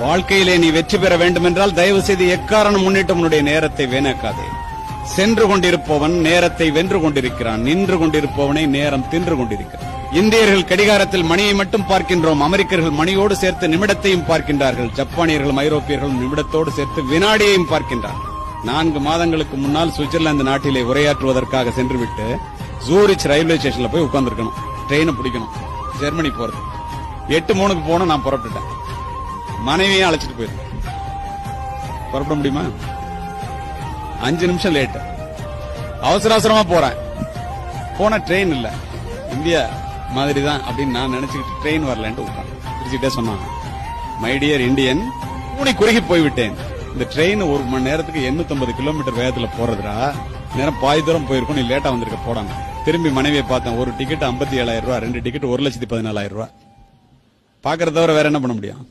வாழ்க்கையிலே நீ வெற்றி பெற வேண்டும் என்றால் தயவு செய்து எக்காரணம் முன்னிட்டு உன்னுடைய நேரத்தை வீணாக்காதே. சென்று கொண்டிருப்பவன் நேரத்தை வென்று கொண்டிருக்கிறான், நின்று கொண்டிருப்பவனை நேரம் தின்று கொண்டிருக்கிறான். இந்தியர்கள் கடிகாரத்தில் மணியை மட்டும் பார்க்கின்றோம், அமெரிக்கர்கள் மணியோடு சேர்த்து நிமிடத்தையும் பார்க்கின்றார்கள், ஜப்பானியர்களும் ஐரோப்பியர்களும் நிமிடத்தோடு சேர்த்து வினாடியையும் பார்க்கின்றார்கள். 4 மாதங்களுக்கு முன்னால் சுவிட்சர்லாந்து நாட்டிலே உரையாற்றுவதற்காக சென்றுவிட்டு ஜூரிச் ரயில்வே ஸ்டேஷன்ல போய் உட்கார்ந்துருக்கணும். ட்ரெயினை பிடிக்கணும், ஜெர்மனி போறது. 8:03 போன நான் புறப்பட்டுட்டேன். மனைவியும் அழைச்சிட்டு போயிருக்கேன். புறப்பட முடியுமா? 5 நிமிஷம் லேட். அவசர அவசரமா போறேன். போன ட்ரெயின் இல்ல, இந்தியா மாதிரி தான் அப்படின்னு நான் நினைச்சுக்கிட்டு ட்ரெயின் வரலன்ட்டு உட்கார்ந்து பிடிச்சிட்டே சொன்னாங்க. மை டியர் இந்தியன், கூடி குறுகி போய்விட்டேன். இந்த ட்ரெயின் 1 மணி நேரத்துக்கு 850 கிலோமீட்டர் வேகத்துல போறதுடா, நேரம் பாதி தூரம் போயிருக்கும், நீ லேட்டா வந்திருக்க போடாங்க. திரும்பி மனைவியை பார்த்தேன். ஒரு டிக்கெட் 57,000 ரூபாய், 2 டிக்கெட் 1,14,000 ரூபாய். பாக்குறத தவிர வேற என்ன பண்ண முடியும்?